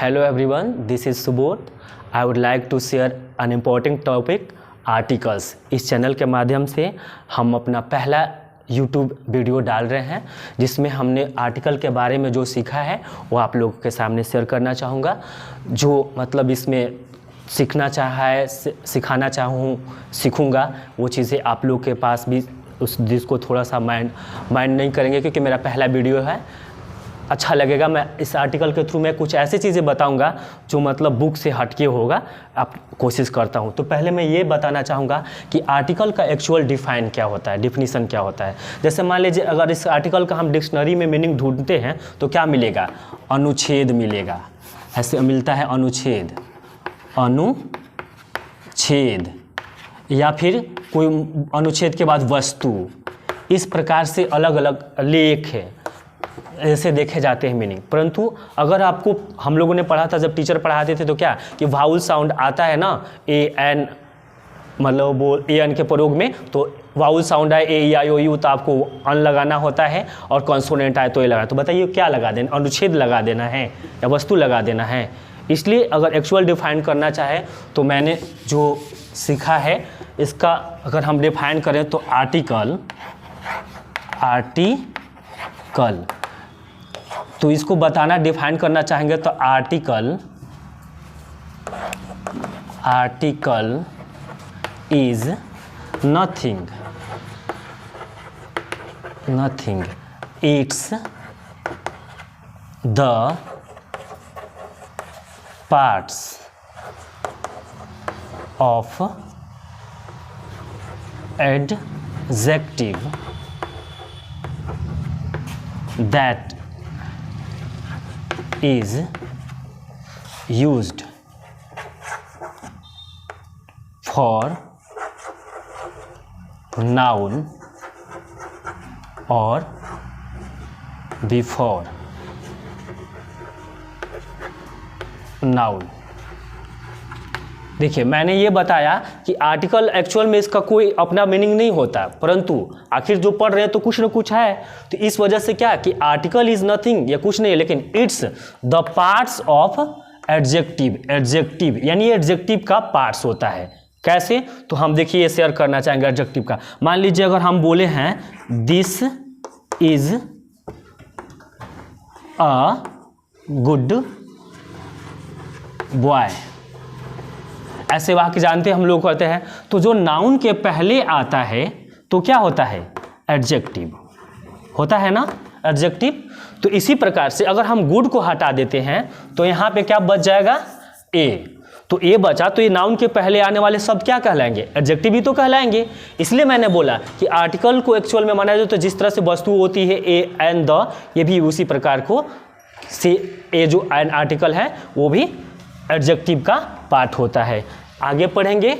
Hello everyone, this is Subodh. I would like to share an important topic, articles. इस channel के माध्यम से हम अपना पहला YouTube वीडियो डाल रहे हैं जिसमें हमने आर्टिकल के बारे में जो सीखा है वो आप लोगों के सामने शेयर करना चाहूँगा। जो मतलब इसमें सीखना चाहा है, सिखाना सीखूँगा वो चीज़ें आप लोग के पास भी उस जिसको थोड़ा सा माइंड नहीं करेंगे, क्योंकि मेरा पहला वीडियो है, अच्छा लगेगा। मैं इस आर्टिकल के थ्रू मैं कुछ ऐसी चीज़ें बताऊंगा जो मतलब बुक से हटके होगा, आप कोशिश करता हूं। तो पहले मैं ये बताना चाहूँगा कि आर्टिकल का एक्चुअल डिफाइन क्या होता है, डिफिनीसन क्या होता है। जैसे मान लीजिए अगर इस आर्टिकल का हम डिक्शनरी में मीनिंग ढूंढते हैं तो क्या मिलेगा, अनुच्छेद मिलेगा। ऐसे मिलता है अनुच्छेद, अनुच्छेद, या फिर कोई अनुच्छेद के बाद वस्तु। इस प्रकार से अलग अलग लेख है, ऐसे देखे जाते हैं मीनिंग। परंतु अगर आपको हम लोगों ने पढ़ा था, जब टीचर पढ़ाते थे तो क्या कि वाउल साउंड आता है ना, ए एन, मतलब वो ए एन के प्रयोग में, तो वाउल साउंड आए ए ई आई ओ यू तो आपको अन लगाना होता है, और कॉन्सोनेंट आए तो ए लगाना। तो बताइए क्या लगा देना, अनुच्छेद लगा देना है या वस्तु लगा देना है। इसलिए अगर एक्चुअल डिफाइन करना चाहे तो मैंने जो सीखा है इसका अगर हम डिफाइन करें तो आर्टिकल, तो इसको बताना डिफाइन करना चाहेंगे तो article is nothing, it's the parts of adjective that is used for noun or before noun। देखिए मैंने ये बताया कि आर्टिकल एक्चुअल में इसका कोई अपना मीनिंग नहीं होता, परंतु आखिर जो पढ़ रहे हैं तो कुछ ना कुछ है। तो इस वजह से क्या कि आर्टिकल इज नथिंग, या कुछ नहीं, लेकिन it's the parts of adjective यानी एडजेक्टिव का पार्ट्स होता है। कैसे, तो हम देखिए शेयर करना चाहेंगे एडजेक्टिव का। मान लीजिए अगर हम बोले हैं this is a good boy, ऐसे वाक्य जानते हैं हम लोग कहते हैं। तो जो नाउन के पहले आता है तो क्या होता है, एडजेक्टिव होता है ना, एडजेक्टिव। तो इसी प्रकार से अगर हम गुड को हटा देते हैं तो यहाँ पे क्या बच जाएगा, ए। तो ए बचा तो ये नाउन के पहले आने वाले शब्द क्या कहलाएंगे, एडजेक्टिव ही तो कहलाएंगे। इसलिए मैंने बोला कि आर्टिकल को एक्चुअल में माना जाए तो जिस तरह से वस्तु होती है ए एन द, ये भी उसी प्रकार को से ए जो एन आर्टिकल है वो भी एडजेक्टिव का पार्ट होता है। आगे पढ़ेंगे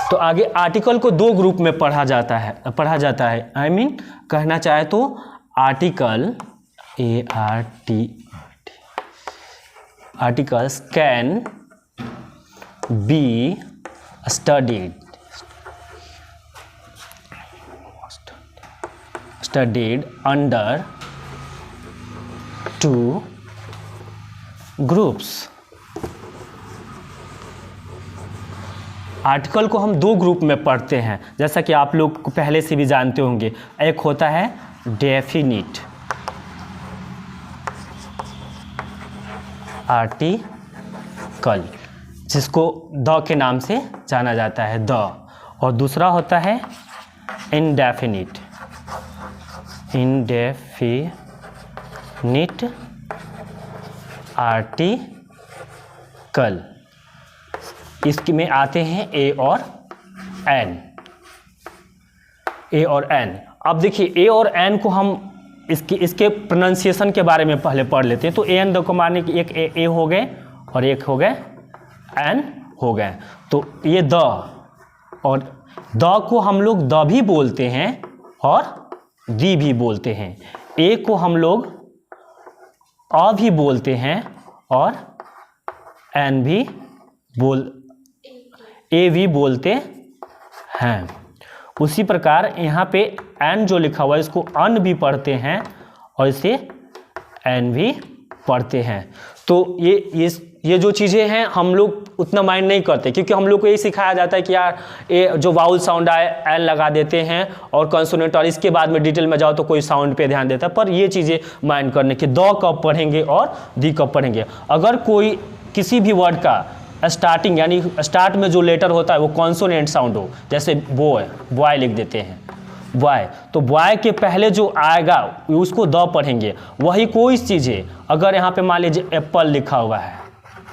तो आगे आर्टिकल को दो ग्रुप में पढ़ा जाता है। आई मीन कहना चाहे तो article articles can be studied under two groups. Article को हम दो ग्रुप में पढ़ते हैं, जैसा कि आप लोग पहले से भी जानते होंगे। एक होता है डेफिनिट आर्टिकल, जिसको द के नाम से जाना जाता है, द, और दूसरा होता है इनडेफिनिट आर्टिकल। इसके में आते हैं ए और एन। अब देखिए ए और एन को हम इसके प्रोनाउंसिएशन के बारे में पहले पढ़ लेते हैं। तो ए एन द को मारने की एक ए हो गए और एक हो गए एन हो गए। तो ये द, और द को हम लोग द भी बोलते हैं और दी भी बोलते हैं। ए को हम लोग अ भी बोलते हैं और एन भी ए भी बोलते हैं। उसी प्रकार यहाँ पे एन जो लिखा हुआ है इसको अन भी पढ़ते हैं और इसे एन भी पढ़ते हैं। तो ये जो चीज़ें हैं हम लोग उतना माइंड नहीं करते, क्योंकि हम लोग को यही सिखाया जाता है कि यार ये जो वाउल साउंड आए एन लगा देते हैं और कंसोनेंट, और इसके बाद में डिटेल में जाओ तो कोई साउंड पे ध्यान देता है। पर ये चीज़ें माइंड करने की, द कब पढ़ेंगे और दी कब पढ़ेंगे। अगर कोई किसी भी वर्ड का स्टार्टिंग यानी स्टार्ट में जो लेटर होता है वो कॉन्सोनेंट साउंड हो, जैसे बॉय लिख देते हैं बॉय, तो बॉय के पहले जो आएगा उसको द पढ़ेंगे। वही कोई चीज़ है, अगर यहाँ पे मान लीजिए एप्पल लिखा हुआ है,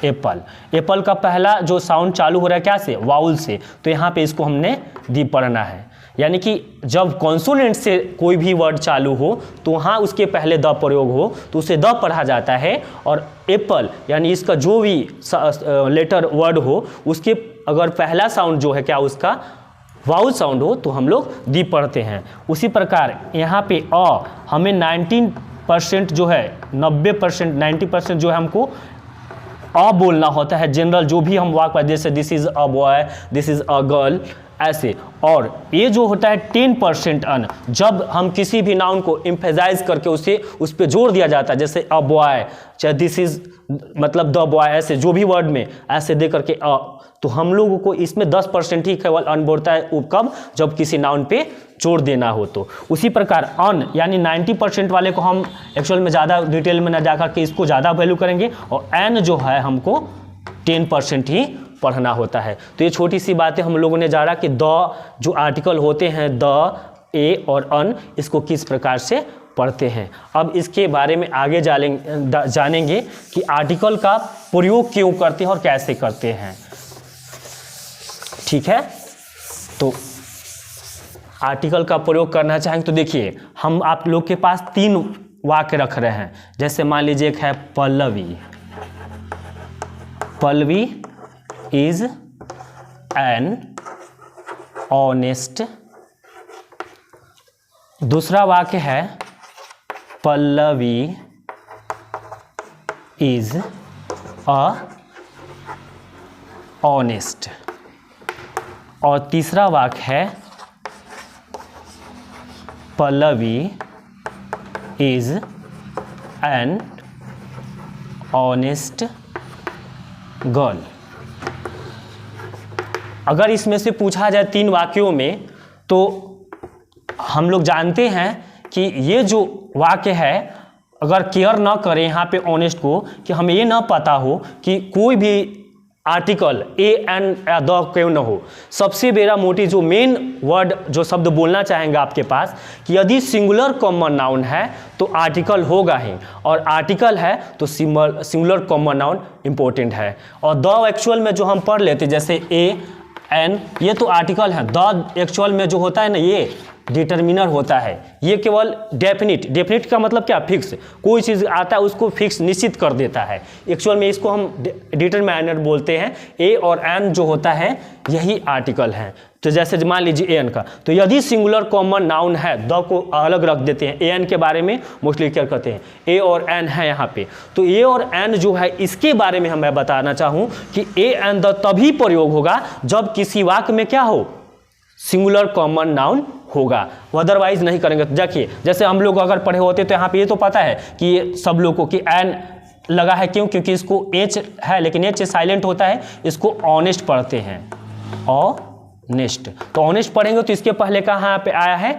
एप्पल का पहला जो साउंड चालू हो रहा है क्या से, वाउल से, तो यहाँ पे इसको हमने दी पढ़ना है। यानी कि जब कॉन्सोनेंट से कोई भी वर्ड चालू हो तो वहाँ उसके पहले द प्रयोग हो तो उसे द पढ़ा जाता है, और एप्पल यानी इसका जो भी लेटर वर्ड हो उसके अगर पहला साउंड जो है क्या उसका वाउल साउंड हो तो हम लोग दी पढ़ते हैं। उसी प्रकार यहाँ पे हमें 19% जो है 90% जो है हमको बोलना होता है। जनरल जो भी हम वाक्य, जैसे this is a boy, this is a girl, ऐसे। और ये जो होता है 10% अन, जब हम किसी भी नाउन को एम्फेसाइज करके उस पर जोर दिया जाता है, जैसे अ बॉय, चाहे दिस इज मतलब द बॉय, ऐसे जो भी वर्ड में ऐसे दे करके तो हम लोगों को इसमें 10% ही केवल अन बोलता है। वो कब, जब किसी नाउन पे जोर देना हो तो। उसी प्रकार अन यानी 90% वाले को हम एक्चुअल में ज़्यादा डिटेल में न जा करके इसको ज़्यादा वैल्यू करेंगे, और एन जो है हमको 10% ही पढ़ना होता है। तो ये छोटी सी बातें हम लोगों ने जाना कि द जो आर्टिकल होते हैं द, ए और अन, इसको किस प्रकार से पढ़ते हैं। अब इसके बारे में आगे जानेंगे कि आर्टिकल का प्रयोग क्यों करते हैं और कैसे करते हैं। ठीक है, तो आर्टिकल का प्रयोग करना चाहेंगे तो देखिए हम आप लोग के पास 3 वाक्य रख रहे हैं। जैसे मान लीजिए एक है Pallavi, Pallavi is an honest. दूसरा वाक्य है पल्लवी इज अ ऑनेस्ट। और तीसरा वाक्य है Pallavi is an honest girl. अगर इसमें से पूछा जाए 3 वाक्यों में, तो हम लोग जानते हैं कि ये जो वाक्य है अगर केयर ना करें यहाँ पे ऑनेस्ट को, कि हमें ये ना पता हो कि कोई भी आर्टिकल ए एन या द क्यों ना हो, सबसे मेरा मोटिव जो मेन वर्ड जो शब्द बोलना चाहेंगे आपके पास कि यदि सिंगुलर कॉमन नाउन है तो आर्टिकल होगा ही, और आर्टिकल है तो सिंगुलर कॉमन नाउन इंपॉर्टेंट है। और द एक्चुअल में जो हम पढ़ लेते जैसे ए एन, ये तो आर्टिकल है। द एक्चुअल में जो होता है ना ये डिटर्मिनर होता है। ये केवल डेफिनिट का मतलब क्या, फिक्स, कोई चीज़ आता है उसको फिक्स निश्चित कर देता है। एक्चुअल में इसको हम डिटरमाइनर बोलते हैं। ए और एन जो होता है यही आर्टिकल है। तो जैसे मान लीजिए ए एन का, तो यदि सिंगुलर कॉमन नाउन है द को अलग रख देते हैं। ए एन के बारे में मोस्टली क्या करते हैं, ए और एन है यहाँ पे, तो ए और एन जो है इसके बारे में मैं बताना चाहूँ कि ए एन द तभी प्रयोग होगा जब किसी वाक्य में क्या हो, सिंगुलर कॉमन नाउन होगा, अदरवाइज नहीं करेंगे। तो देखिए जैसे हम लोग अगर पढ़े होते तो यहाँ पे ये तो पता है कि ये सब लोगों को कि एन लगा है, क्यों, क्योंकि इसको एच है लेकिन एच साइलेंट होता है, इसको ऑनेस्ट पढ़ते हैं, ऑनेस्ट। तो ऑनेस्ट पढ़ेंगे तो इसके पहले कहाँ पे आया है,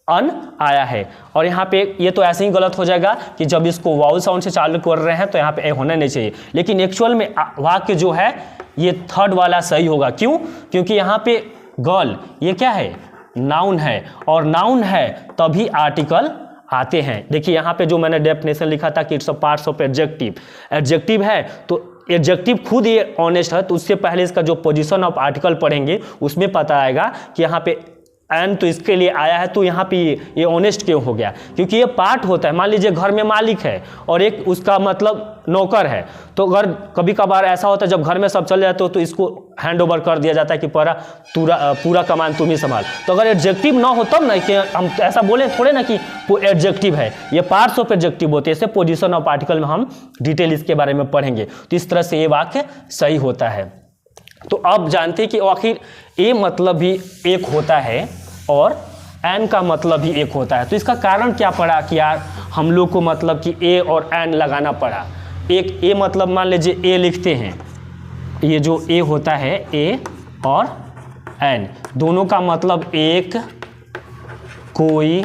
अन आया है। और यहाँ पे ये तो ऐसे ही गलत हो जाएगा कि जब इसको वाउल साउंड से चालू कर रहे हैं तो यहाँ पे ए होना नहीं चाहिए, लेकिन एक्चुअल में वाक्य जो है ये थर्ड वाला सही होगा। क्यों, क्योंकि यहाँ पे गर्ल ये क्या है, नाउन है, और नाउन है तभी आर्टिकल आते हैं। देखिए यहाँ पे जो मैंने डेफिनेशन लिखा था कि it's a parts of adjective, adjective है तो एडजेक्टिव खुद ये ऑनेस्ट है, तो उससे पहले इसका जो पोजीशन ऑफ आर्टिकल पढ़ेंगे उसमें पता आएगा कि यहाँ पे एन तो इसके लिए आया है, तो यहाँ पे ये ऑनेस्ट क्यों हो गया, क्योंकि ये पार्ट होता है। मान लीजिए घर में मालिक है और एक उसका मतलब नौकर है, तो अगर कभी कभार ऐसा होता है जब घर में सब चल जाते हो तो इसको हैंड ओवर कर दिया जाता है कि पूरा कमान तुम ही संभाल। तो अगर एडजेक्टिव ना हो तब ना कि हम ऐसा बोले थोड़े ना कि वो एडजेक्टिव है, ये पार्ट्स ऑफ एडजेक्टिव होते हैं। इससे पोजीशन ऑफ आर्टिकल में हम डिटेल इसके बारे में पढ़ेंगे, तो इस तरह से ये वाक्य सही होता है। तो अब जानते हैं कि आखिर ए मतलब भी एक होता है और एन का मतलब भी एक होता है। तो इसका कारण क्या पड़ा कि यार हम लोग को मतलब कि ए और एन लगाना पड़ा। एक ए मतलब मान लीजिए ए लिखते हैं, ये जो ए होता है ए और एन दोनों का मतलब एक, कोई,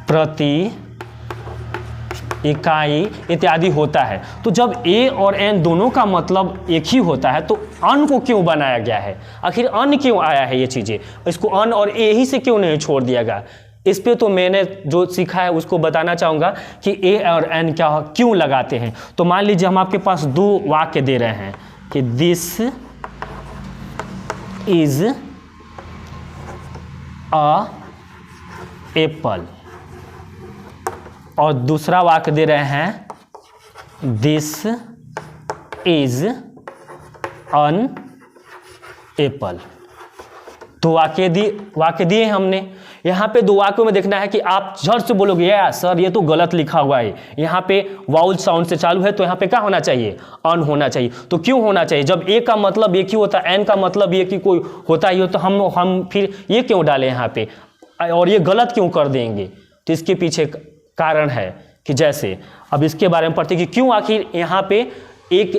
प्रति, इकाई इत्यादि होता है। तो जब ए और एन दोनों का मतलब एक ही होता है तो अन को क्यों बनाया गया है, आखिर अन क्यों आया है ये चीज़ें, इसको अन और ए ही से क्यों नहीं छोड़ दिया गया। इस पे तो मैंने जो सीखा है उसको बताना चाहूँगा कि ए और एन क्या क्यों लगाते हैं। तो मान लीजिए हम आपके पास दो वाक्य दे रहे हैं कि दिस इज अ एप्पल, और दूसरा वाक्य दे रहे हैं दिस इज अन एप्पल। दो वाक्य दिए हमने। यहाँ पे दो वाक्यों में देखना है कि आप झट से बोलोगे यार सर ये तो गलत लिखा हुआ है, यहाँ पे वाउल साउंड से चालू है तो यहाँ पे क्या होना चाहिए, अन होना चाहिए। तो क्यों होना चाहिए, जब ए का मतलब एक ही होता है, एन का मतलब ये कि कोई होता ही हो, तो हम फिर ये क्यों डालें यहाँ पे और ये गलत क्यों कर देंगे। तो इसके पीछे कारण है कि जैसे अब इसके बारे में पढ़ते कि क्यों आखिर यहाँ पे एक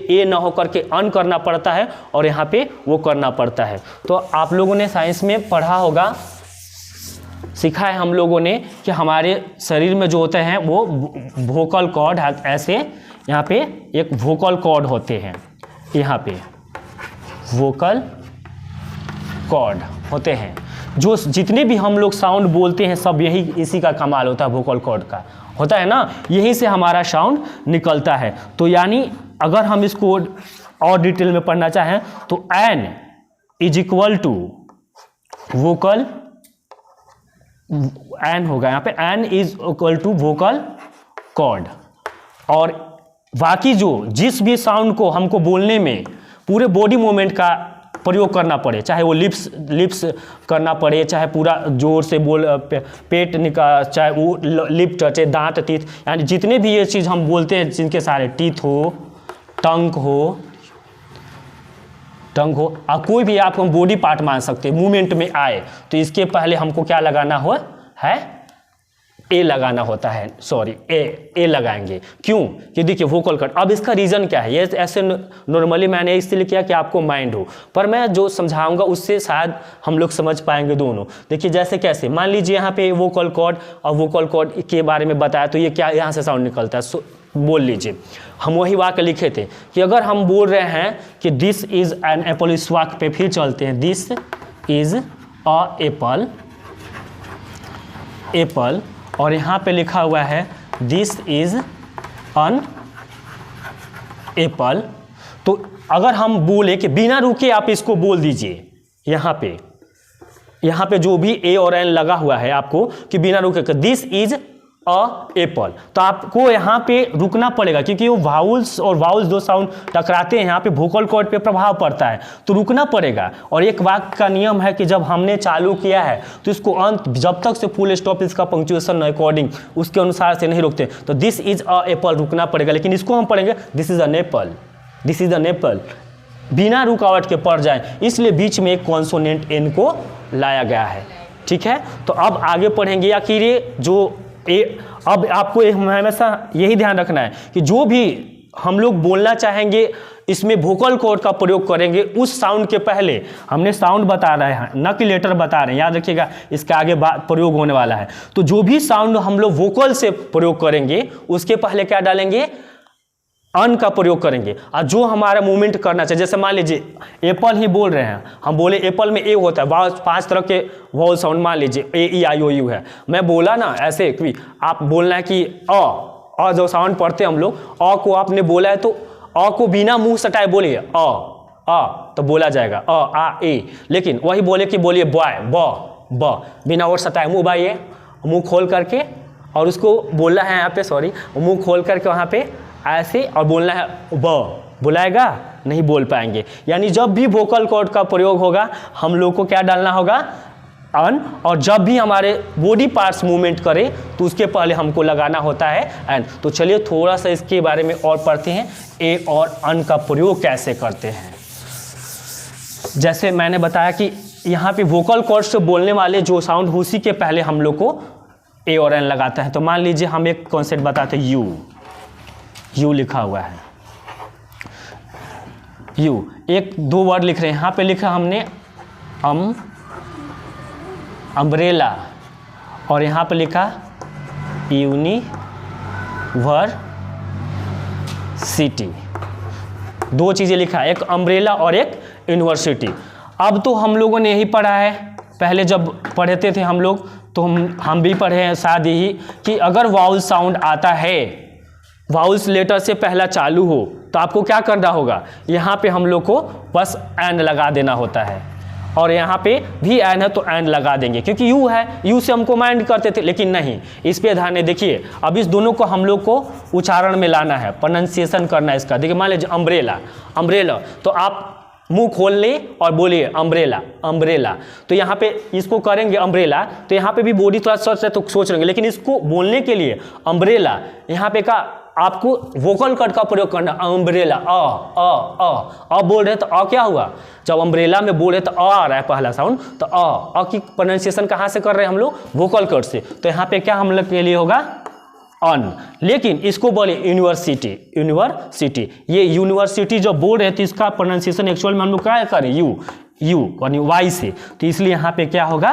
ए ना होकर के अन करना पड़ता है और यहाँ पे वो करना पड़ता है। तो आप लोगों ने साइंस में पढ़ा होगा, सीखा है हम लोगों ने कि हमारे शरीर में जो होते हैं वो वोकल कॉर्ड, ऐसे यहाँ पे एक वोकल कॉर्ड होते हैं, यहाँ पे वोकल कॉर्ड होते हैं, जो जितने भी हम लोग साउंड बोलते हैं सब यही इसी का कमाल होता है, वोकल कॉर्ड का होता है ना, यहीं से हमारा साउंड निकलता है। तो यानी अगर हम इसको और डिटेल में पढ़ना चाहें तो N is equal to vocal, N होगा यहाँ पे, N is equal to vocal cord. और बाकी जो जिस भी साउंड को हमको बोलने में पूरे बॉडी मूवमेंट का प्रयोग करना पड़े, चाहे वो लिप्स करना पड़े, चाहे पूरा जोर से पेट निकाल, चाहे वो लिप टचे, दांत, टीथ, यानी जितने भी ये चीज़ हम बोलते हैं जिनके सारे टीथ हो, टंग हो, और कोई भी आप हम बॉडी पार्ट मान सकते हैं मूवमेंट में आए, तो इसके पहले हमको क्या लगाना है ए लगाना होता है, सॉरी ए लगाएंगे। क्यों कि देखिए वोकल कॉर्ड। अब इसका रीज़न क्या है, ये ऐसे नॉर्मली मैंने इसलिए किया कि आपको माइंड हो, पर मैं जो समझाऊंगा उससे शायद हम लोग समझ पाएंगे दोनों। देखिए जैसे कैसे, मान लीजिए यहाँ पे वोकल कॉर्ड और वोकल कॉर्ड के बारे में बताया, तो ये क्या यहाँ से साउंड निकलता है, बोल लीजिए। हम वही वाक्य लिखे थे कि अगर हम बोल रहे हैं कि दिस इज एन एप्पल, इस वाक्य पे फिर चलते हैं, दिस इज अ एप्पल, और यहाँ पे लिखा हुआ है दिस इज अन एप्पल। तो अगर हम बोले कि बिना रुके आप इसको बोल दीजिए, यहाँ पे जो भी ए और एन लगा हुआ है आपको कि बिना रुके दिस इज अ एप्पल, तो आपको यहाँ पे रुकना पड़ेगा क्योंकि वो वाउल्स और वाउल्स दो साउंड टकराते हैं, यहाँ पे वोकल कॉर्ड पे प्रभाव पड़ता है, तो रुकना पड़ेगा। और एक वाक्य का नियम है कि जब हमने चालू किया है तो इसको अंत, जब तक से फुल स्टॉप इसका पंक्चुएशन अकॉर्डिंग उसके अनुसार से नहीं रुकते, तो दिस इज अ एप्पल रुकना पड़ेगा। लेकिन इसको हम पढ़ेंगे this is an apple, this is an apple, बिना रुकावट के पढ़ जाए, इसलिए बीच में एक कॉन्सोनेंट एन को लाया गया है। ठीक है, तो अब आगे पढ़ेंगे आखिर ये जो अब आपको हमेशा यही ध्यान रखना है कि जो भी हम लोग बोलना चाहेंगे इसमें वोकल कॉर्ड का प्रयोग करेंगे, उस साउंड के पहले हमने साउंड बता रहे हैं, न कि लेटर बता रहे हैं, याद रखिएगा इसके आगे प्रयोग होने वाला है। तो जो भी साउंड हम लोग वोकल से प्रयोग करेंगे उसके पहले क्या डालेंगे, अन का प्रयोग करेंगे। और जो हमारा मूवमेंट करना चाहिए, जैसे मान लीजिए एप्पल ही बोल रहे हैं, हम बोले एप्पल में ए होता है, 5 तरह के वॉल साउंड, मान लीजिए ए ई आई ओ यू है, मैं बोला ना ऐसे कि आप बोलना है कि अ जो साउंड पढ़ते हैं हम लोग, अ को आपने बोला है तो अ को बिना मुंह सटाए बोलिए अ तो बोला जाएगा अ आ ए। लेकिन वही बोले कि बोलिए बॉय ब बिना और सटाए, मुँह बाइए, मुँह खोल करके, और उसको बोलना है यहाँ पे, सॉरी, मुँह खोल करके वहाँ पे ऐसे, और बोलना है ब, बुलाएगा नहीं बोल पाएंगे। यानी जब भी वोकल कॉर्ड का प्रयोग होगा हम लोग को क्या डालना होगा, अन, और जब भी हमारे बॉडी पार्ट्स मूवमेंट करे तो उसके पहले हमको लगाना होता है एन। तो चलिए थोड़ा सा इसके बारे में और पढ़ते हैं, ए और अन का प्रयोग कैसे करते हैं। जैसे मैंने बताया कि यहाँ पे वोकल कॉर्ड से बोलने वाले जो साउंड, उसी के पहले हम लोग को ए और एन लगाता है। तो मान लीजिए हम एक कॉन्सेप्ट बताते हैं, यू लिखा हुआ है, यू, एक दो वर्ड लिख रहे हैं, यहाँ पे लिखा हमने अम्ब्रेला और यहाँ पे लिखा यूनिवर्सिटी, दो चीज़ें लिखा है, एक अम्ब्रेला और एक यूनिवर्सिटी। अब तो हम लोगों ने यही पढ़ा है, पहले जब पढ़ते थे हम लोग, तो हम भी पढ़े हैं शायद यही, कि अगर वाउल साउंड आता है, वाउल्स लेटर से पहला चालू हो, तो आपको क्या करना होगा, यहाँ पे हम लोग को बस एंड लगा देना होता है, और यहाँ पे भी एंड है तो एंड लगा देंगे, क्योंकि यू है, यू से हमको माइंड करते थे, लेकिन नहीं, इस पे ध्यान है। देखिए अब इस दोनों को हम लोग को उच्चारण में लाना है, प्रोनाउंसिएशन करना है इसका। देखिए मान लीजिए अम्ब्रेला, अम्ब्रेला, तो आप मुंह खोल लें और बोलिए अम्ब्रेला, अम्ब्रेला। तो यहाँ पे इसको करेंगे अम्ब्रेला, तो यहाँ पे भी बॉडी थोड़ा सर्च है तो सोच लेंगे, लेकिन इसको बोलने के लिए अम्ब्रेला, यहाँ पे का आपको वोकल कट का प्रयोग करना, अम्ब्रेला, अ बोल रहे तो अ क्या हुआ, जब अम्ब्रेला में बोल रहे तो अ आ रहा है पहला साउंड, तो अ की प्रोनाउंसिएशन कहाँ से कर रहे हैं हम लोग, वोकल कट से। तो यहाँ पे क्या हम लोग के लिए होगा, अन। लेकिन इसको बोले यूनिवर्सिटी, यूनिवर्सिटी, ये यूनिवर्सिटी जब बोल रहे तो इसका प्रोनाउंसिएशन एक्चुअल में हम लोग क्या करें, यू यानी वाई से, तो इसलिए यहाँ पे क्या होगा,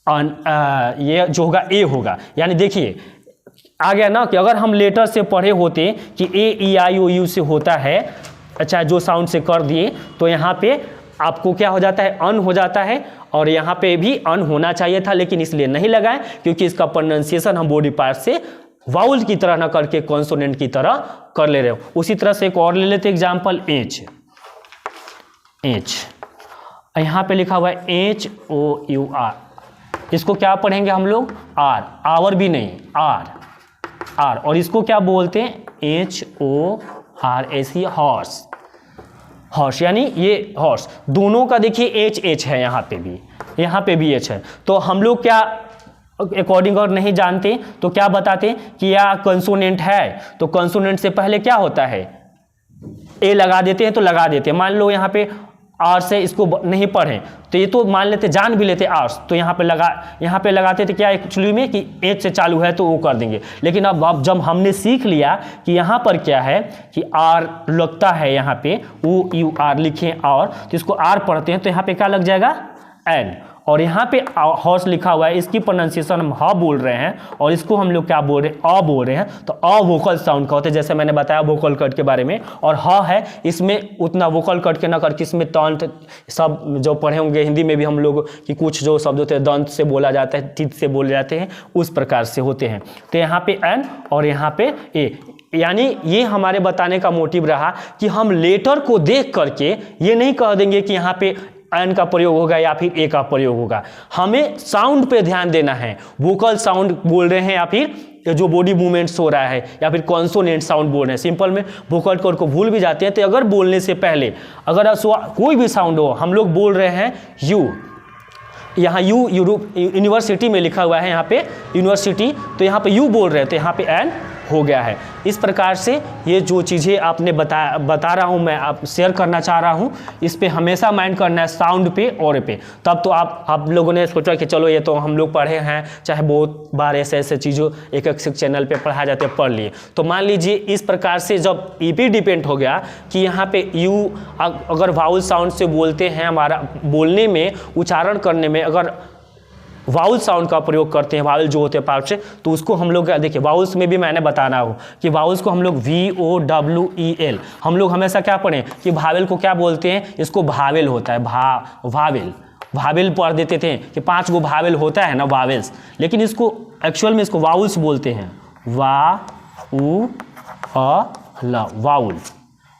ये जो होगा ए होगा। यानी देखिए आ गया ना, कि अगर हम लेटर से पढ़े होते कि ए ई आई ओ यू से होता है, अच्छा जो साउंड से कर दिए, तो यहाँ पे आपको क्या हो जाता है, अन हो जाता है, और यहाँ पे भी अन होना चाहिए था, लेकिन इसलिए नहीं लगाए क्योंकि इसका प्रोनाउंसिएशन हम बॉडी पार्ट से वाउल की तरह ना करके कॉन्सोनेंट की तरह कर ले रहे हो। उसी तरह से एक और ले लेते एग्जाम्पल, एच, एच, यहाँ पे लिखा हुआ है एच ओ यू आर, इसको क्या पढ़ेंगे हम लोग, आर, आवर भी नहीं, आर, आर, और इसको क्या बोलते हैं, H O R S E, horse, horse, यानी ये हॉर्स। दोनों का देखिए एच एच है, यहाँ पे भी एच है। तो हम लोग क्या अकॉर्डिंग और नहीं जानते तो क्या बताते कि यह कंसोनेंट है, तो कंसोनेंट से पहले क्या होता है, ए लगा देते हैं, तो लगा देते हैं। मान लो यहाँ पे आर से इसको नहीं पढ़ें, तो ये तो मान लेते, जान भी लेते आर्स, तो यहाँ पे लगाते थे क्या एक्चुअली में कि एच से चालू है तो वो कर देंगे। लेकिन अब जब हमने सीख लिया कि यहाँ पर क्या है कि आर लगता है, यहाँ पे ओ यू आर लिखें और, तो इसको आर पढ़ते हैं, तो यहाँ पे क्या लग जाएगा, एन, और यहाँ पे हॉर्स लिखा हुआ है, इसकी प्रोनाउंसिएशन हम ह बोल रहे हैं, और इसको हम लोग क्या बोल रहे हैं, अ बोल रहे हैं। तो अ वोकल साउंड का होता है, जैसे मैंने बताया वोकल कट के बारे में, और ह है इसमें उतना वोकल कट के ना करके इसमें तंत, सब जो पढ़े होंगे हिंदी में भी हम लोग कि कुछ जो शब्द होते हैं दंत से बोला जाता है, टीथ से बोले जाते हैं, उस प्रकार से होते हैं। तो यहाँ पे एन और यहाँ पे ए, यानी ये हमारे बताने का मोटिव रहा कि हम लेटर को देख करके ये नहीं कह देंगे कि यहाँ पे एन का प्रयोग होगा या फिर ए का प्रयोग होगा, हमें साउंड पे ध्यान देना है। वोकल साउंड बोल रहे हैं या फिर जो बॉडी मूवमेंट्स हो रहा है, या फिर कॉन्सोनेंट साउंड बोल रहे हैं। सिंपल में वोकल कॉर्ड को भूल भी जाते हैं, तो अगर बोलने से पहले अगर कोई भी साउंड हो, हम लोग बोल रहे हैं यू, यहाँ यू यूनिवर्सिटी में लिखा हुआ है, यहाँ पे यूनिवर्सिटी, तो यहाँ पे यू बोल रहे हैं, तो यहाँ पे एन हो गया है। इस प्रकार से ये जो चीज़ें आपने बता रहा हूँ, मैं आप शेयर करना चाह रहा हूँ, इस पे हमेशा माइंड करना है, साउंड पे और पे। तब तो आप लोगों ने सोचा कि चलो ये तो हम लोग पढ़े हैं, चाहे बहुत बार ऐसे चीज़ों एक चैनल पे पढ़ा जाते हैं, पढ़ लिए। तो मान लीजिए इस प्रकार से जब ई पे डिपेंड हो गया कि यहाँ पे यू अगर वाउल साउंड से बोलते हैं, हमारा बोलने में, उच्चारण करने में अगर वाउल साउंड का प्रयोग करते हैं, वाउल जो होते हैं पार्ट से, तो उसको हम लोग देखिए वाउल्स में भी मैंने बताना हो कि वाउल्स को हम लोग VOWEL, हम लोग हमेशा क्या पढ़ें कि भावेल को क्या बोलते हैं, इसको भावेल होता है, भावेल पढ़ देते थे कि 5 गो भावेल होता है ना, वावेल्स, लेकिन इसको एक्चुअल में इसको वाउल्स बोलते हैं,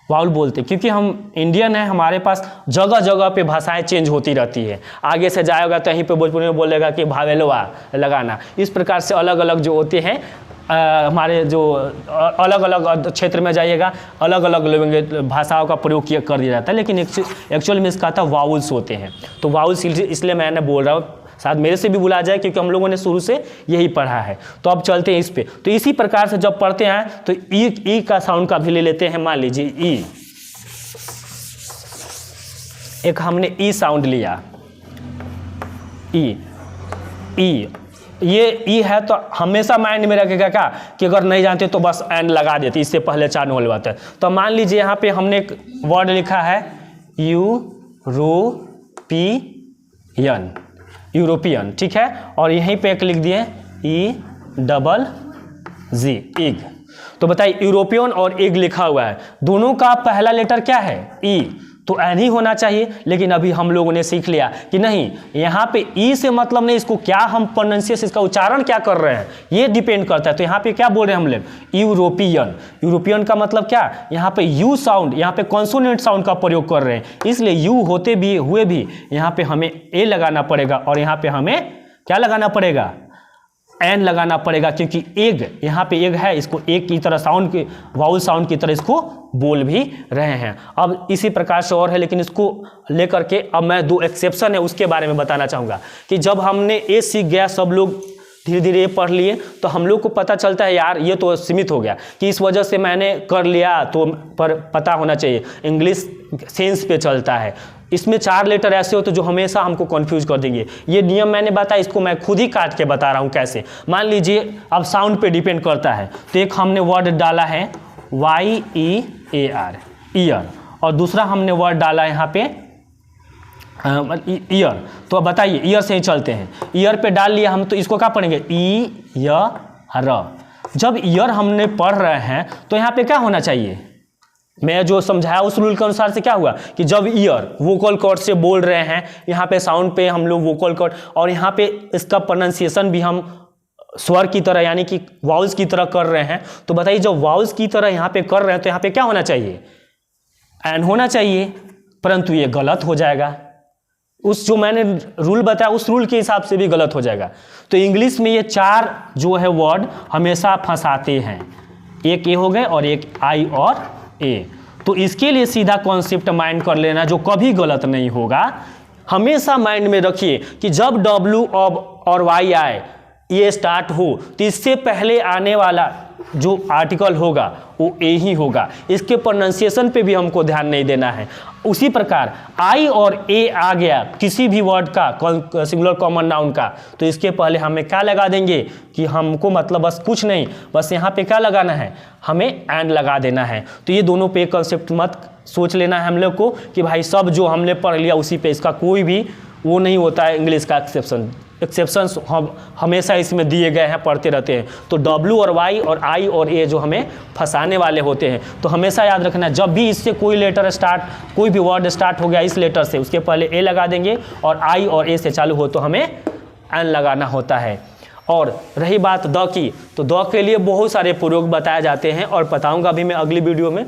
वाउल बोलते हैं, क्योंकि हम इंडियन हैं, हमारे पास जगह जगह पे भाषाएं चेंज होती रहती है। आगे से जाएगा तो यहीं पे भोजपुरी में बोलेगा कि भावेलवा लगाना। इस प्रकार से अलग अलग जो होते हैं हमारे जो अलग अलग क्षेत्र में जाइएगा, अलग अलग भाषाओं का प्रयोग कर दिया जाता है, लेकिन एक्चुअल में इसका था वाउल्स होते हैं। तो वाउल्स इसलिए मैंने बोल रहा हूँ, शायद मेरे से भी भुला जाए, क्योंकि हम लोगों ने शुरू से यही पढ़ा है। तो अब चलते हैं इस पे। तो इसी प्रकार से जब पढ़ते हैं तो ई का साउंड का भी ले लेते हैं। मान लीजिए ई, एक हमने ई साउंड लिया, ई, ये ई है तो हमेशा माइंड में रखेगा क्या कि अगर नहीं जानते तो बस एन लगा देते, इससे पहले 4 होने बात है। तो मान लीजिए यहाँ पे हमने एक वर्ड लिखा है यूरोपियन, यूरोपियन, ठीक है, और यहीं पे एक लिख दिए EGG, इग। तो बताइए यूरोपियन और इग लिखा हुआ है, दोनों का पहला लेटर क्या है? ई, तो एन ही होना चाहिए। लेकिन अभी हम लोगों ने सीख लिया कि नहीं, यहाँ पे ई से मतलब नहीं, इसको क्या हम प्रोनाउंसिएशन, इसका उच्चारण क्या कर रहे हैं ये डिपेंड करता है। तो यहाँ पे क्या बोल रहे हैं हम लोग? यूरोपियन। यूरोपियन का मतलब क्या? यहाँ पे यू साउंड, यहाँ पे कॉन्सोनेंट साउंड का प्रयोग कर रहे हैं, इसलिए यू होते भी हुए भी यहाँ पे हमें ए लगाना पड़ेगा और यहाँ पे हमें क्या लगाना पड़ेगा? एन लगाना पड़ेगा, क्योंकि एग, यहाँ पे एग है, इसको एक की तरह साउंड की, वाउल साउंड की तरह इसको बोल भी रहे हैं। अब इसी प्रकार से और है, लेकिन इसको लेकर के अब मैं 2 एक्सेप्शन है उसके बारे में बताना चाहूँगा कि जब हमने ए सीख गया, सब लोग धीरे धीरे पढ़ लिए, तो हम लोग को पता चलता है यार ये तो सीमित हो गया कि इस वजह से मैंने कर लिया, तो पर पता होना चाहिए इंग्लिश सेंस पे चलता है। इसमें 4 लेटर ऐसे होते जो हमेशा हमको कंफ्यूज कर देंगे। ये नियम मैंने बताया, इसको मैं खुद ही काट के बता रहा हूँ कैसे। मान लीजिए अब साउंड पे डिपेंड करता है, तो एक हमने वर्ड डाला है YEAR, ईयर, और दूसरा हमने वर्ड डाला है यहाँ पे ईयर। तो अब बताइए, ईयर से ही चलते हैं, ईयर पे डाल लिया हम, तो इसको क्या पढ़ेंगे? EYR। जब ईयर हमने पढ़ रहे हैं तो यहाँ पे क्या होना चाहिए? मैं जो समझाया उस रूल के अनुसार से क्या हुआ कि जब ईयर वोकल कॉर्ड से बोल रहे हैं, यहाँ पे साउंड पे हम लोग वोकल कॉर्ड, और यहाँ पे इसका प्रोनाउंसिएशन भी हम स्वर की तरह यानी कि वाउल्स की तरह कर रहे हैं। तो बताइए जब वाउल्स की तरह यहाँ पे कर रहे हैं तो यहाँ पे क्या होना चाहिए? एन होना चाहिए, परंतु ये गलत हो जाएगा। उस जो मैंने रूल बताया उस रूल के हिसाब से भी गलत हो जाएगा। तो इंग्लिश में ये 4 जो है वर्ड हमेशा फंसाते हैं, एक ए हो गए और एक आई और ए। तो इसके लिए सीधा कॉन्सेप्ट माइंड कर लेना जो कभी गलत नहीं होगा। हमेशा माइंड में रखिए कि जब W और Y आए, ये स्टार्ट हो, तो इससे पहले आने वाला जो आर्टिकल होगा वो ए ही होगा। इसके प्रोनाउंसिएशन पे भी हमको ध्यान नहीं देना है। उसी प्रकार आई और ए आ गया किसी भी वर्ड का, सिंगुलर कॉमन नाउन का, तो इसके पहले हमें क्या लगा देंगे कि हमको मतलब बस कुछ नहीं, बस यहाँ पे क्या लगाना है? हमें एंड लगा देना है। तो ये दोनों पे कंसेप्ट मत सोच लेना है हम लोग को कि भाई सब जो हमने पढ़ लिया उसी पे, इसका कोई भी वो नहीं होता है इंग्लिश का एक्सेप्शन। एक्सेप्शंस हम हमेशा इसमें दिए गए हैं, पढ़ते रहते हैं। तो W और Y और I और A जो हमें फंसाने वाले होते हैं, तो हमेशा याद रखना जब भी इससे कोई लेटर स्टार्ट, कोई भी वर्ड स्टार्ट हो गया इस लेटर से, उसके पहले A लगा देंगे, और I और A से चालू हो तो हमें N लगाना होता है। और रही बात द की, तो द के लिए बहुत सारे प्रयोग बताए जाते हैं और बताऊंगा भी मैं अगली वीडियो में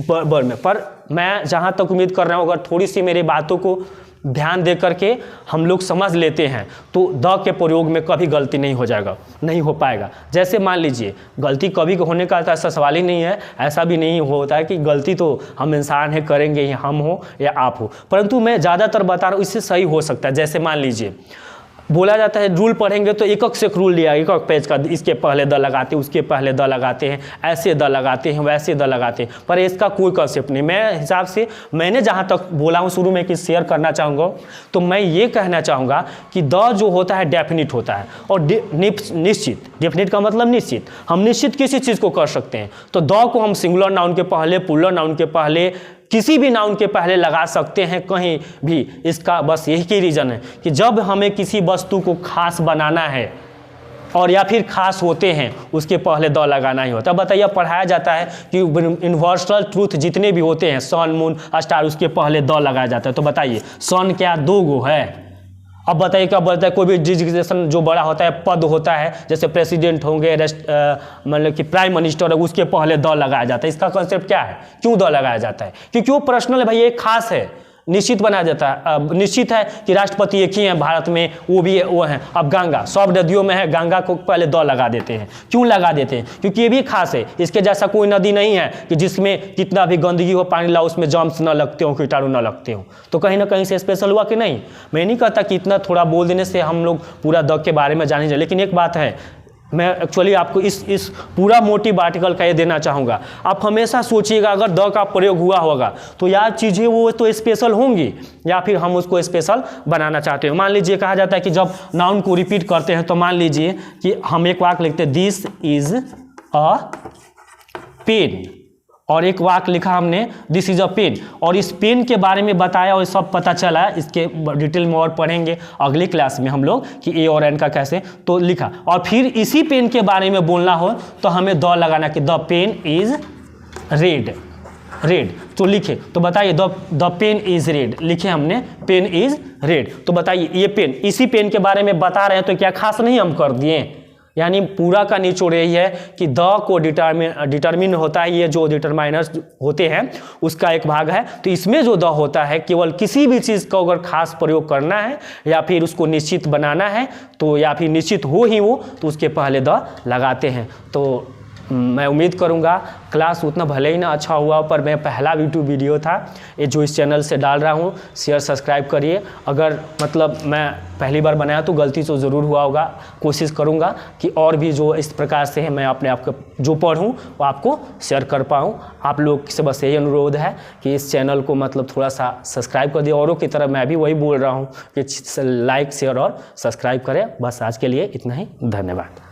पर मैं जहाँ तक उम्मीद कर रहा हूँ अगर थोड़ी सी मेरी बातों को ध्यान दे करके हम लोग समझ लेते हैं तो द के प्रयोग में कभी गलती नहीं हो जाएगा, नहीं हो पाएगा। जैसे मान लीजिए गलती कभी होने का तो ऐसा सवाल ही नहीं है, ऐसा भी नहीं होता है कि गलती तो हम इंसान है करेंगे ही, हम हो या आप हो, परंतु मैं ज़्यादातर बता रहा हूँ इससे सही हो सकता है। जैसे मान लीजिए बोला जाता है रूल पढ़ेंगे तो एक से रूल लिया, एक पेज का, इसके पहले द लगाते हैं, उसके पहले द लगाते हैं, ऐसे द लगाते हैं, वैसे द लगाते हैं, पर इसका कोई कंसेप्ट नहीं। मेरे हिसाब से मैंने जहाँ तक बोला हूँ शुरू में कि शेयर करना चाहूँगा, तो मैं ये कहना चाहूँगा कि द जो होता है डेफिनिट होता है और निश्चित। डेफिनिट का मतलब निश्चित, हम निश्चित किसी चीज़ को कर सकते हैं। तो द को हम सिंगुलर नाउन के पहले, प्लूरल नाउन के पहले, किसी भी नाउन के पहले लगा सकते हैं कहीं भी। इसका बस यही की रीज़न है कि जब हमें किसी वस्तु को खास बनाना है और या फिर खास होते हैं उसके पहले द लगाना ही होता है। बताइए पढ़ाया जाता है कि यूनिवर्सल ट्रूथ जितने भी होते हैं, सन, मून, स्टार, उसके पहले द लगाया जाता है। तो बताइए सन क्या 2 गो है? अब बताइए क्या बोलता है, कोई भी डिजिग्नेशन जो बड़ा होता है, पद होता है, जैसे प्रेसिडेंट होंगे, मतलब कि प्राइम मिनिस्टर है, उसके पहले द लगाया जाता है। इसका कॉन्सेप्ट क्या है, क्यों द लगाया जाता है? क्योंकि वो पर्सनल है भाई, एक खास है, निश्चित बनाया जाता है। निश्चित है कि राष्ट्रपति एक ही हैं भारत में, वो भी वो हैं। अब गंगा 100 नदियों में है, गंगा को पहले द लगा देते हैं। क्यों लगा देते हैं? क्योंकि ये भी खास है, इसके जैसा कोई नदी नहीं है कि जिसमें कितना भी गंदगी हो, पानी लाओ उसमें जर्म्स न लगते हो, कीटाणु न लगते हो। तो कहीं ना कहीं से स्पेशल हुआ कि नहीं? मैं नहीं कहता कि इतना थोड़ा बोल देने से हम लोग पूरा द के बारे में जाने जाए, लेकिन एक बात है मैं एक्चुअली आपको इस पूरा मोटिव आर्टिकल का ये देना चाहूँगा। आप हमेशा सोचिएगा अगर द का प्रयोग हुआ होगा तो यार चीज़ें वो तो स्पेशल होंगी या फिर हम उसको स्पेशल बनाना चाहते हैं। मान लीजिए कहा जाता है कि जब नाउन को रिपीट करते हैं तो मान लीजिए कि हम एक वाक्य लिखते हैं दिस इज अ पेन, और एक वाक्य लिखा हमने दिस इज अ पेन, और इस पेन के बारे में बताया और सब पता चला। इसके डिटेल में और पढ़ेंगे अगली क्लास में हम लोग कि ए और एन का कैसे तो लिखा, और फिर इसी पेन के बारे में बोलना हो तो हमें द लगाना कि the pen is red, red तो लिखे। तो बताइए द पेन इज रेड लिखे हमने, पेन इज रेड। तो बताइए ये पेन, इसी पेन के बारे में बता रहे हैं तो क्या खास नहीं हम कर दिए? यानी पूरा का निचोड़ यही है कि द को डिटरमिन होता है, ये जो डिटरमाइनर्स होते हैं उसका एक भाग है। तो इसमें जो द होता है केवल किसी भी चीज़ का अगर खास प्रयोग करना है या फिर उसको निश्चित बनाना है तो या फिर निश्चित हो ही वो तो उसके पहले द लगाते हैं। तो मैं उम्मीद करूंगा क्लास उतना भले ही ना अच्छा हुआ पर मैं पहला यूट्यूब वीडियो था ये जो इस चैनल से डाल रहा हूँ, शेयर सब्सक्राइब करिए। अगर मतलब मैं पहली बार बनाया तो गलती तो ज़रूर हुआ होगा, कोशिश करूँगा कि और भी जो इस प्रकार से है मैं अपने आप को जो पढ़ूँ वो आपको शेयर कर पाऊँ। आप लोग से बस यही अनुरोध है कि इस चैनल को मतलब थोड़ा सा सब्सक्राइब कर दिए। औरों की तरह मैं भी वही बोल रहा हूँ कि लाइक शेयर और सब्सक्राइब करें। बस आज के लिए इतना ही, धन्यवाद।